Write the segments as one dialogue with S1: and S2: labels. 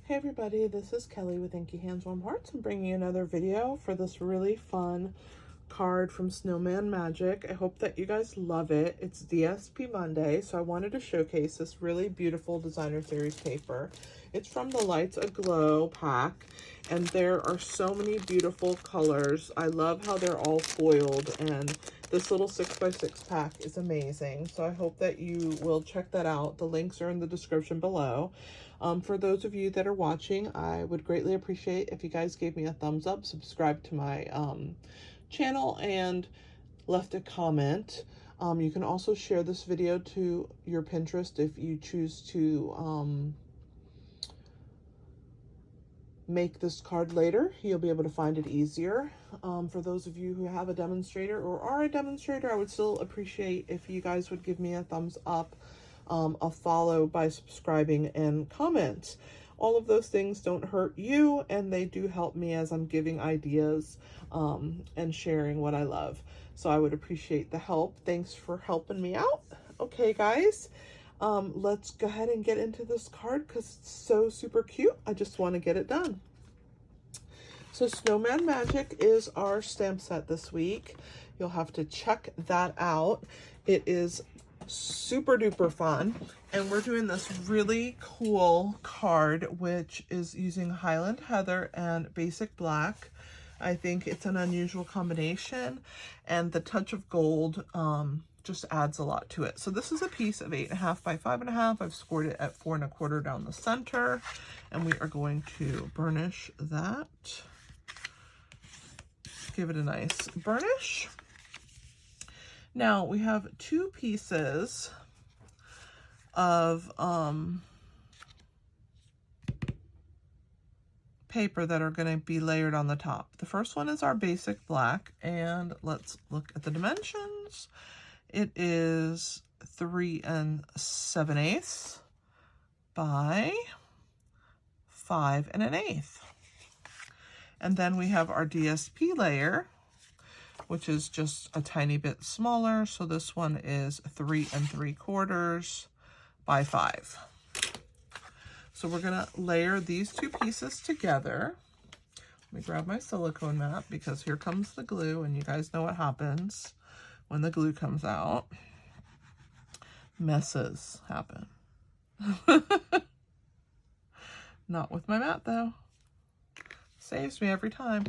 S1: Hey everybody, this is Kelly with Inky Hands Warm Hearts. I'm bringing you another video for this really fun card from Snowman Magic. I hope that you guys love it. It's DSP Monday, so I wanted to showcase this really beautiful designer series paper. It's from the Lights Aglow pack, and there are so many beautiful colors. I love how they're all foiled, and this little 6x6 pack is amazing. So I hope that you will check that out. The links are in the description below. For those of you that are watching, I would greatly appreciate if you guys gave me a thumbs up, subscribe to my channel, and left a comment. You can also share this video to your Pinterest if you choose to make this card later. You'll be able to find it easier. For those of you who have a demonstrator or are a demonstrator, I would still appreciate if you guys would give me a thumbs up, a follow by subscribing, and comment. All of those things don't hurt you, and they do help me as I'm giving ideas and sharing what I love. So I would appreciate the help. Thanks for helping me out. Okay, guys, let's go ahead and get into this card because it's so super cute. I just want to get it done. So Snowman Magic is our stamp set this week. You'll have to check that out. It is super duper fun, and we're doing this really cool card which is using Highland Heather and Basic Black. I think it's an unusual combination, and the touch of gold just adds a lot to it. So this is a piece of 8.5 by 5.5. I've scored it at 4 1/4 down the center, and we are going to burnish that. Give it a nice burnish. Now we have two pieces of paper that are going to be layered on the top. The first one is our Basic Black, and let's look at the dimensions. It is 3 7/8 by 5 1/8. And then we have our DSP layer, which is just a tiny bit smaller. So this one is 3 3/4 by 5. So we're gonna layer these two pieces together. Let me grab my silicone mat because here comes the glue, and you guys know what happens when the glue comes out. Messes happen. Not with my mat though. Saves me every time.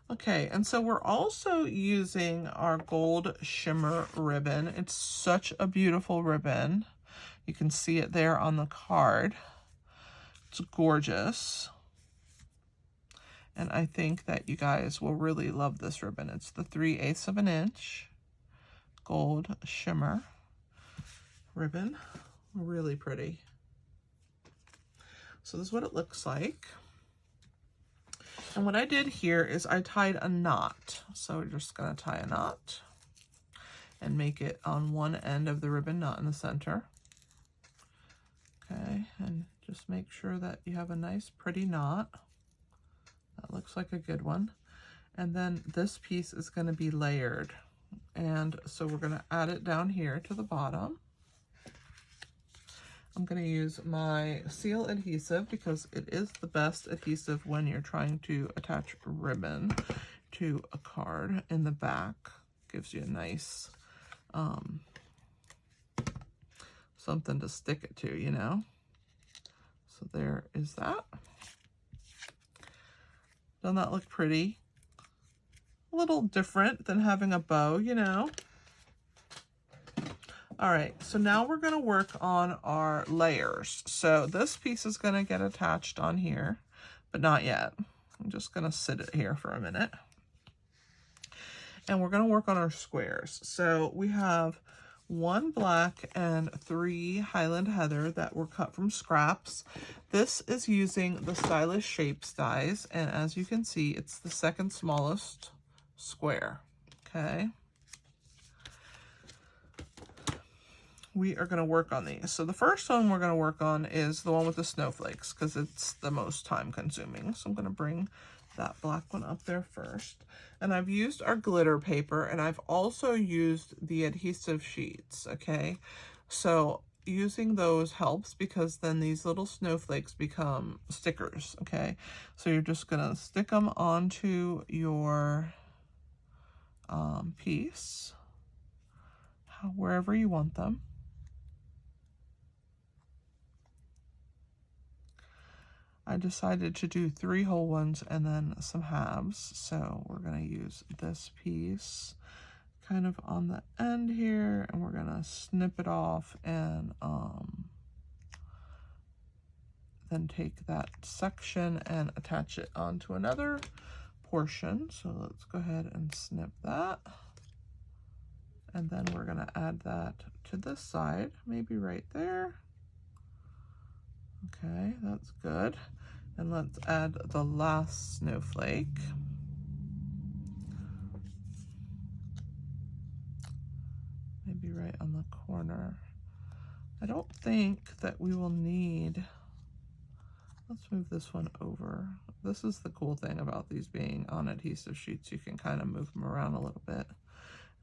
S1: Okay, and so we're also using our gold shimmer ribbon. It's such a beautiful ribbon. You can see it there on the card. It's gorgeous. And I think that you guys will really love this ribbon. It's the 3/8 of an inch gold shimmer ribbon. Really pretty. So this is what it looks like. And what I did here is I tied a knot. So we're just going to tie a knot and make it on one end of the ribbon, not in the center. Okay, and just make sure that you have a nice pretty knot. That looks like a good one. And then this piece is going to be layered. And so we're going to add it down here to the bottom. I'm going to use my seal adhesive because it is the best adhesive when you're trying to attach ribbon to a card in the back. Gives you a nice something to stick it to, you know. So there is that. Doesn't that look pretty? A little different than having a bow, you know. All right, so now we're going to work on our layers. So this piece is going to get attached on here, but not yet. I'm just going to sit it here for a minute. And we're going to work on our squares. So we have 1 black and 3 Highland Heather that were cut from scraps. This is using the Stylish Shapes dies, and as you can see, it's the second smallest square, okay? We are going to work on these. So the first one we're going to work on is the one with the snowflakes because it's the most time consuming. So I'm going to bring that black one up there first. And I've used our glitter paper, and I've also used the adhesive sheets, okay? So using those helps because then these little snowflakes become stickers, okay? So you're just gonna stick them onto your piece, wherever you want them. I decided to do 3 whole ones and then some halves, so we're gonna use this piece kind of on the end here, and we're gonna snip it off and then take that section and attach it onto another portion. So let's go ahead and snip that. And then we're gonna add that to this side, maybe right there. Okay, that's good. And let's add the last snowflake. Maybe right on the corner. I don't think that we will need, let's move this one over. This is the cool thing about these being on adhesive sheets. You can kind of move them around a little bit.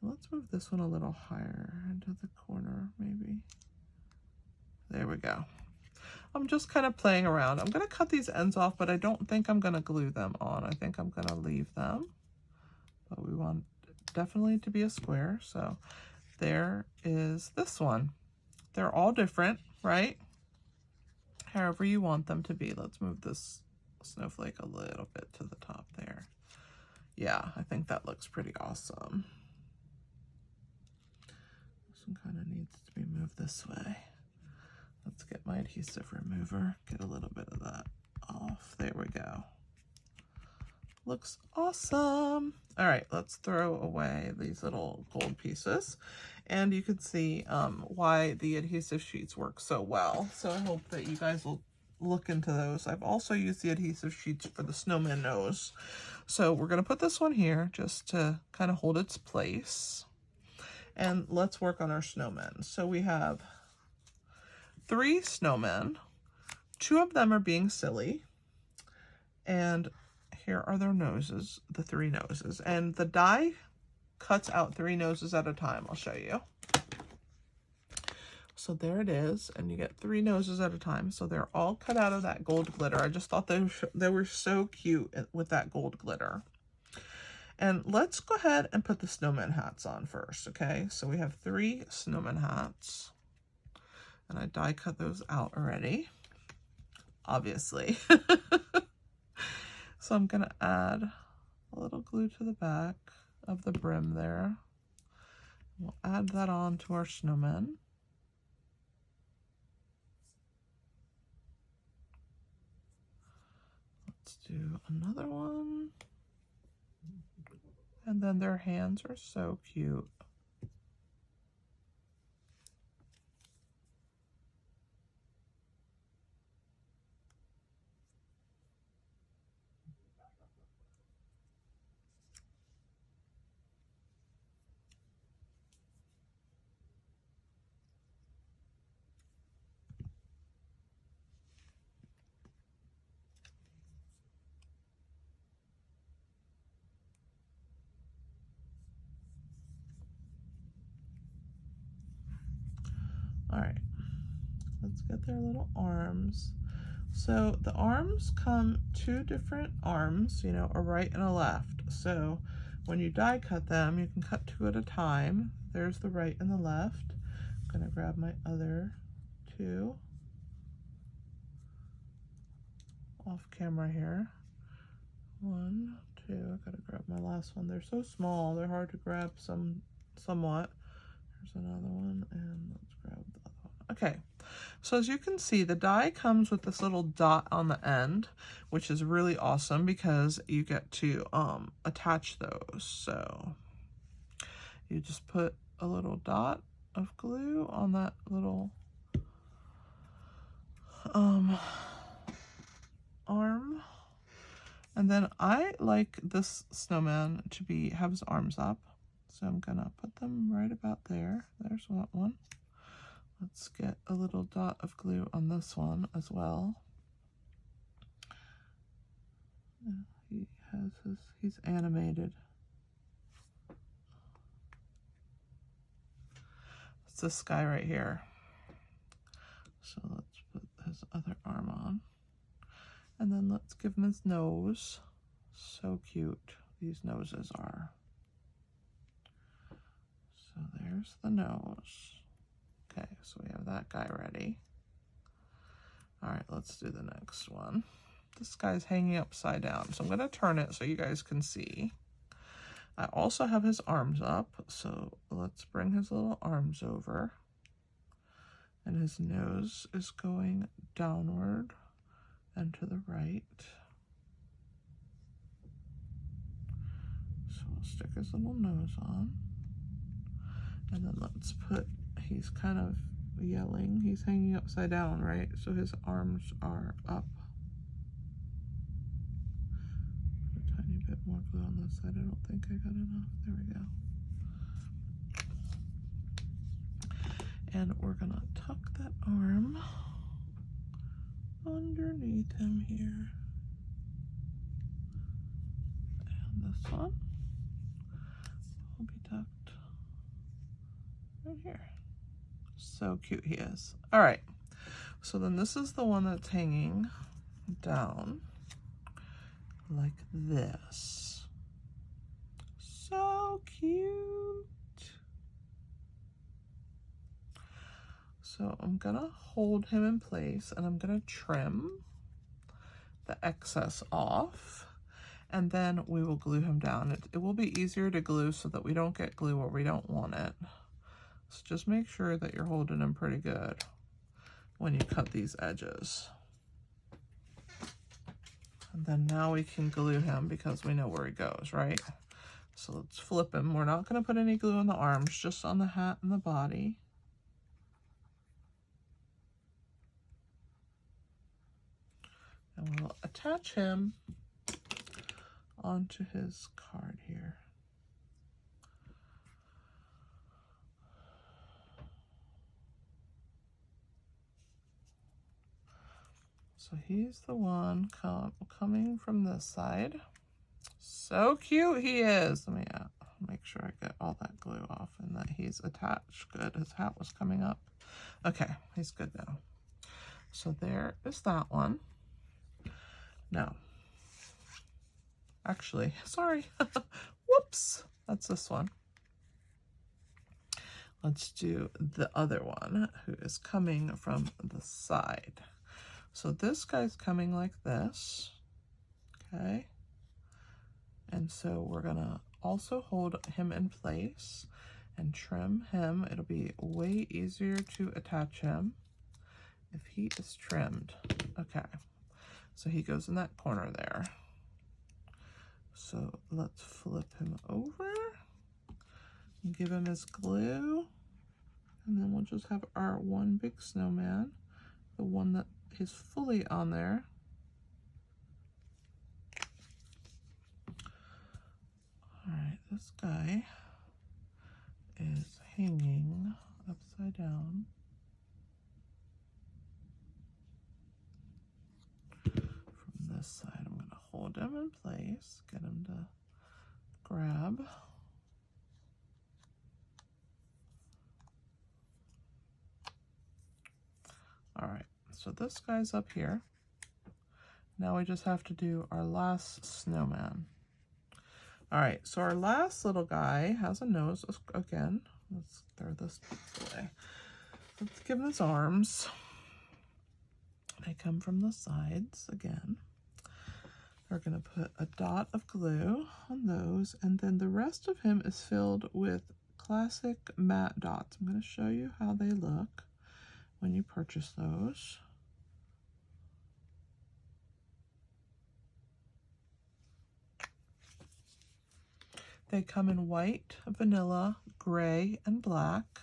S1: Let's move this one a little higher into the corner, maybe. There we go. I'm just kind of playing around. I'm going to cut these ends off, but I don't think I'm going to glue them on. I think I'm going to leave them. But we want definitely to be a square. So there is this one. They're all different, right? However you want them to be. Let's move this snowflake a little bit to the top there. Yeah, I think that looks pretty awesome. This one kind of needs to be moved this way. Let's get my adhesive remover, get a little bit of that off. There we go. Looks awesome. All right, let's throw away these little gold pieces. And you can see why the adhesive sheets work so well. So I hope that you guys will look into those. I've also used the adhesive sheets for the snowman nose. So we're gonna put this one here just to kind of hold its place. And let's work on our snowmen. So we have 3 snowmen. 2 of them are being silly. And here are their noses, the 3 noses. And the die cuts out 3 noses at a time. I'll show you. So there it is. And you get 3 noses at a time. So they're all cut out of that gold glitter. I just thought they were so cute with that gold glitter. And let's go ahead and put the snowman hats on first, okay? So we have 3 snowman hats. And I die cut those out already, obviously. So I'm gonna add a little glue to the back of the brim there. We'll add that on to our snowman. Let's do another one. And then their hands are so cute. All right, let's get their little arms. So the arms come 2 different arms, you know, a right and a left. So when you die cut them, you can cut 2 at a time. There's the right and the left. I'm gonna grab my other 2 off camera here. 1, 2, I gotta grab my last one. They're so small, they're hard to grab somewhat. There's another one, and let's grab the other one. Okay, so as you can see, the die comes with this little dot on the end, which is really awesome because you get to attach those. So you just put a little dot of glue on that little arm. And then I like this snowman to have his arms up. So I'm gonna put them right about there. There's that one. Let's get a little dot of glue on this one as well. He's animated. It's this guy right here. So let's put his other arm on. And then let's give him his nose. So cute, these noses are. So there's the nose. Okay, so we have that guy ready. All right, let's do the next one. This guy's hanging upside down, so I'm gonna turn it so you guys can see. I also have his arms up, so let's bring his little arms over. And his nose is going downward and to the right. So we'll stick his little nose on. And then let's put, he's kind of yelling. He's hanging upside down, right? So his arms are up. A tiny bit more glue on this side. I don't think I got enough. There we go. And we're gonna tuck that arm underneath him here. And this one will be tucked right here. So cute he is. All right, so then this is the one that's hanging down like this. So cute. So I'm gonna hold him in place and I'm gonna trim the excess off, and then we will glue him down. It will be easier to glue so that we don't get glue where we don't want it. So just make sure that you're holding him pretty good when you cut these edges. And then now we can glue him because we know where he goes, right? So let's flip him. We're not gonna put any glue on the arms, just on the hat and the body. And we'll attach him onto his card here. So he's the one coming from this side. So cute he is. Let me make sure I get all that glue off and that he's attached. Good, his hat was coming up. Okay, he's good now. So there is that one. Now, actually, sorry, whoops, that's this one. Let's do the other one who is coming from the side. So this guy's coming like this, okay? And so we're gonna also hold him in place and trim him. It'll be way easier to attach him if he is trimmed. Okay, so he goes in that corner there. So let's flip him over and give him his glue. And then we'll just have our one big snowman, the one that is fully on there. All right, this guy is hanging upside down. From this side, I'm gonna hold him in place, get him to grab. All right, so this guy's up here. Now we just have to do our last snowman. All right, so our last little guy has a nose again. Let's throw this away. Let's give him his arms. They come from the sides again. We're gonna put a dot of glue on those, and then the rest of him is filled with classic matte dots. I'm gonna show you how they look when you purchase those. They come in white, vanilla, gray, and black.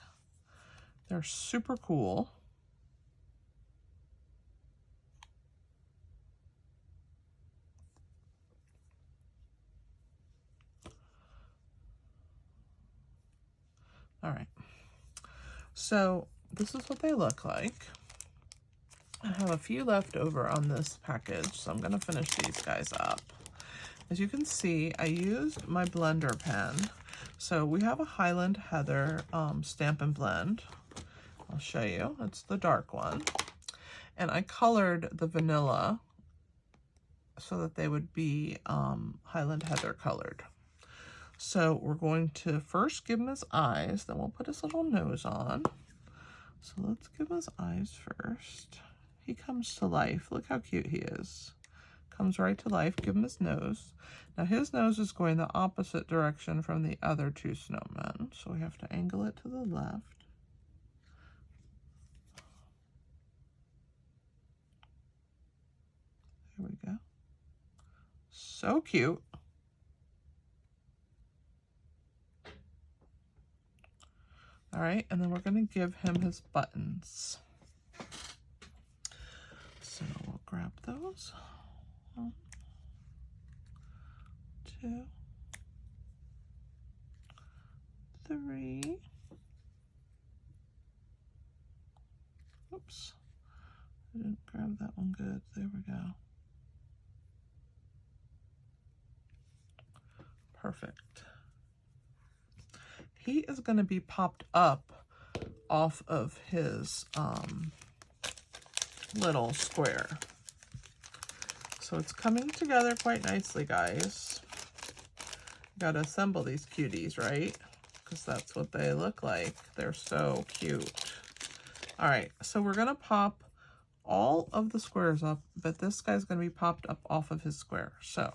S1: They're super cool. All right, so this is what they look like. I have a few left over on this package, so I'm gonna finish these guys up. As you can see, I used my blender pen. So we have a Highland Heather Stampin' Blend. I'll show you, it's the dark one. And I colored the vanilla so that they would be Highland Heather colored. So we're going to first give him his eyes, then we'll put his little nose on. So let's give him his eyes first. He comes to life. Look how cute he is. Comes right to life. Give him his nose. Now his nose is going the opposite direction from the other two snowmen, so we have to angle it to the left. There we go. So cute. All right, and then we're going to give him his buttons. So we'll grab those. 1, 2, 3. Oops, I didn't grab that one good. There we go. Perfect. He is going to be popped up off of his little square. So it's coming together quite nicely, guys. Got to assemble these cuties, right? Because that's what they look like. They're so cute. All right, so we're going to pop all of the squares up, but this guy's going to be popped up off of his square. So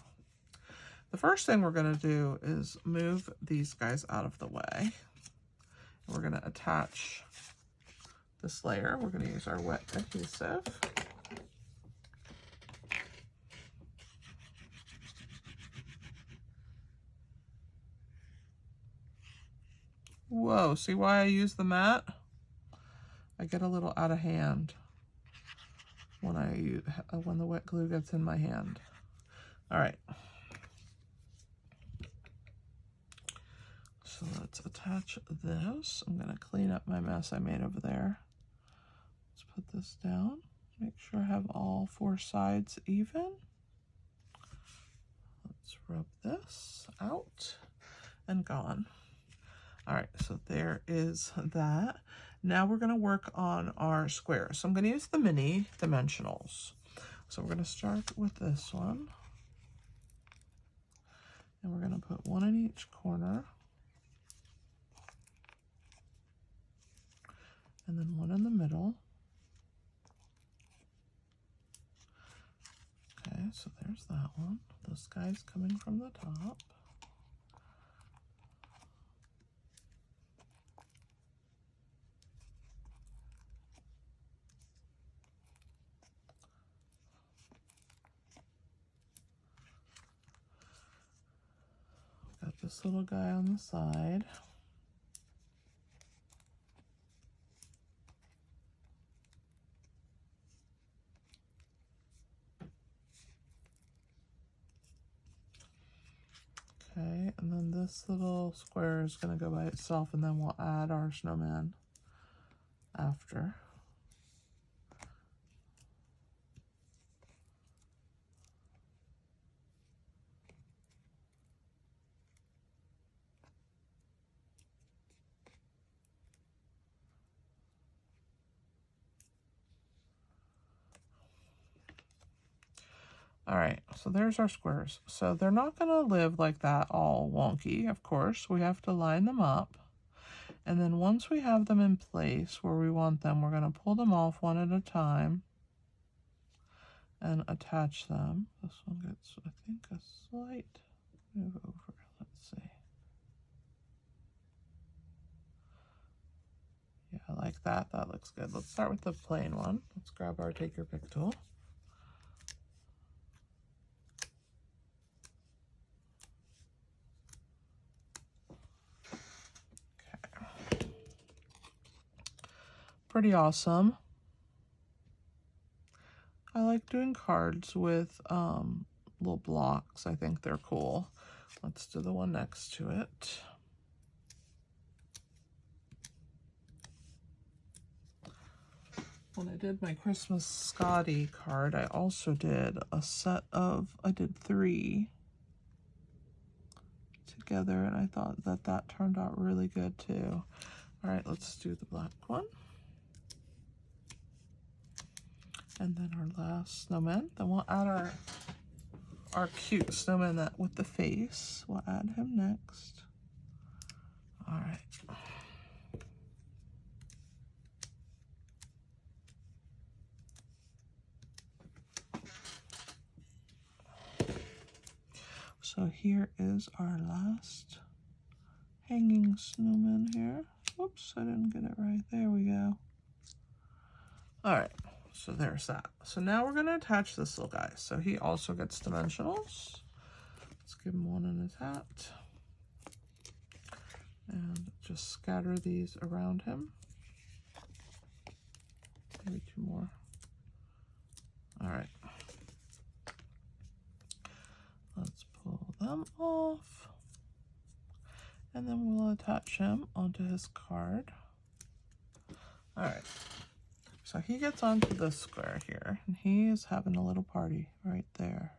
S1: the first thing we're going to do is move these guys out of the way. We're going to attach this layer. We're going to use our wet adhesive. Whoa, see why I use the mat? I get a little out of hand when the wet glue gets in my hand. All right. So let's attach this. I'm going to clean up my mess I made over there. Let's put this down. Make sure I have all 4 sides even. Let's rub this out and gone. All right, so there is that. Now we're going to work on our squares. So I'm going to use the mini dimensionals. So we're going to start with this one. And we're going to put 1 in each corner. And then 1 in the middle. Okay, so there's that one. This guy's coming from the top. Got this little guy on the side. Okay, and then this little square is going to go by itself, and then we'll add our snowman after. All right, so there's our squares. So they're not going to live like that all wonky, of course. We have to line them up. And then once we have them in place where we want them, we're going to pull them off one at a time and attach them. This one gets, I think, a slight move over. Let's see. Yeah, I like that. That looks good. Let's start with the plain one. Let's grab our Take Your Pick tool. Pretty awesome. I like doing cards with little blocks. I think they're cool. Let's do the one next to it. When I did my Christmas Scotty card, I also did a set of, I did 3 together, and I thought that that turned out really good too. All right, let's do the black one. And then our last snowman. Then we'll add our cute snowman that with the face. We'll add him next. All right. So here is our last hanging snowman here. Oops, I didn't get it right. There we go. All right, so there's that. So now we're gonna attach this little guy. So he also gets dimensionals. Let's give him one in his hat. And just scatter these around him. Maybe two more. All right. Let's pull them off. And then we'll attach him onto his card. All right. So he gets onto this square here, and he is having a little party right there.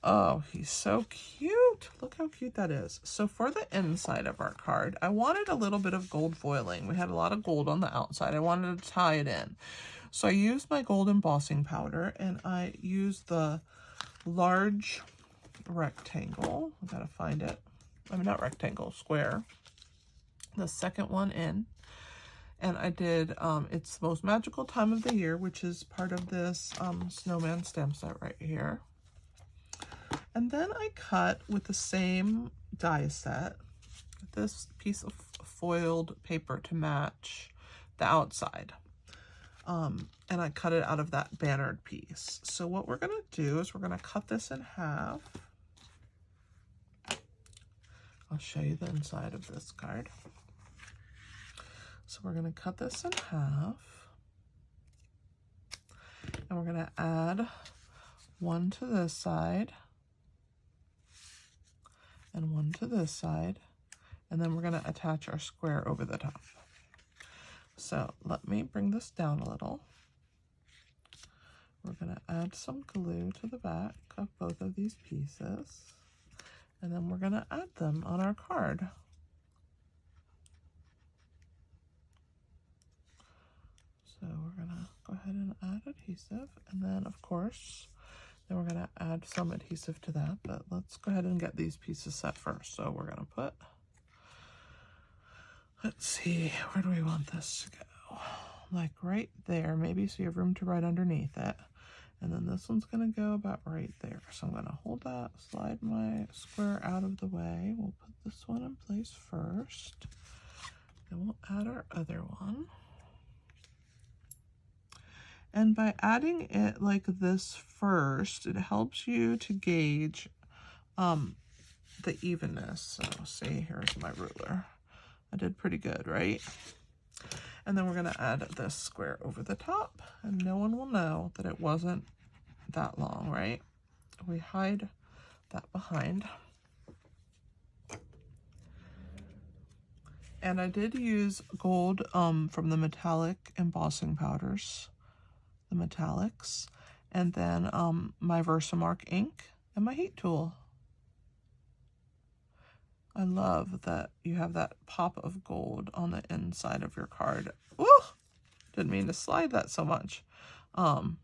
S1: Oh, he's so cute. Look how cute that is. So for the inside of our card, I wanted a little bit of gold foiling. We had a lot of gold on the outside. I wanted to tie it in. So I used my gold embossing powder, and I used the large rectangle. I gotta find it. I mean, not rectangle, square. The second one in. And I did, it's the most magical time of the year, which is part of this snowman stamp set right here. And then I cut with the same die set, this piece of foiled paper to match the outside. And I cut it out of that bannered piece. So what we're gonna do is we're gonna cut this in half. I'll show you the inside of this card. So we're going to cut this in half, and we're going to add one to this side and one to this side, and then we're going to attach our square over the top. So let me bring this down a little. We're going to add some glue to the back of both of these pieces, and then we're going to add them on our card. So we're gonna go ahead and add adhesive, and then of course, then we're gonna add some adhesive to that, but let's go ahead and get these pieces set first. So we're gonna put, let's see, where do we want this to go? Like right there, maybe, so you have room to write underneath it. And then this one's gonna go about right there. So I'm gonna hold that, slide my square out of the way. We'll put this one in place first. Then we'll add our other one. And by adding it like this first, it helps you to gauge the evenness. So see, here's my ruler. I did pretty good, right? And then we're gonna add this square over the top, and no one will know that it wasn't that long, right? We hide that behind. And I did use gold from the metallic embossing powders. The metallics, and then my Versamark ink and my heat tool. I love that you have that pop of gold on the inside of your card. Ooh, didn't mean to slide that so much. That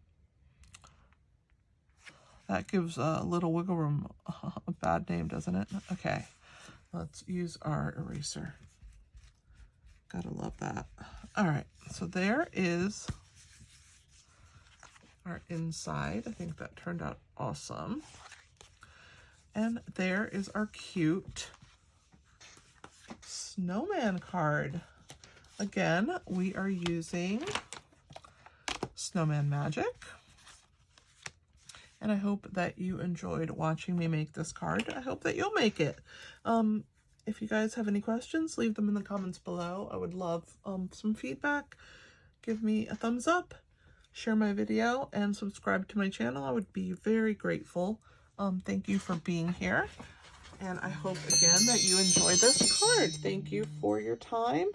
S1: gives a little wiggle room a bad name, doesn't it? Okay, let's use our eraser. Gotta love that. All right, so there is our inside. I think that turned out awesome. And there is our cute snowman card. Again, we are using Snowman Magic. And I hope that you enjoyed watching me make this card. I hope that you'll make it. If you guys have any questions, leave them in the comments below. I would love some feedback. Give me a thumbs up. Share my video and subscribe to my channel. I would be very grateful. Thank you for being here. And I hope again that you enjoyed this card. Thank you for your time.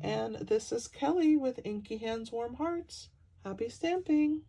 S1: And this is Kelly with Inky Hands Warm Hearts. Happy stamping!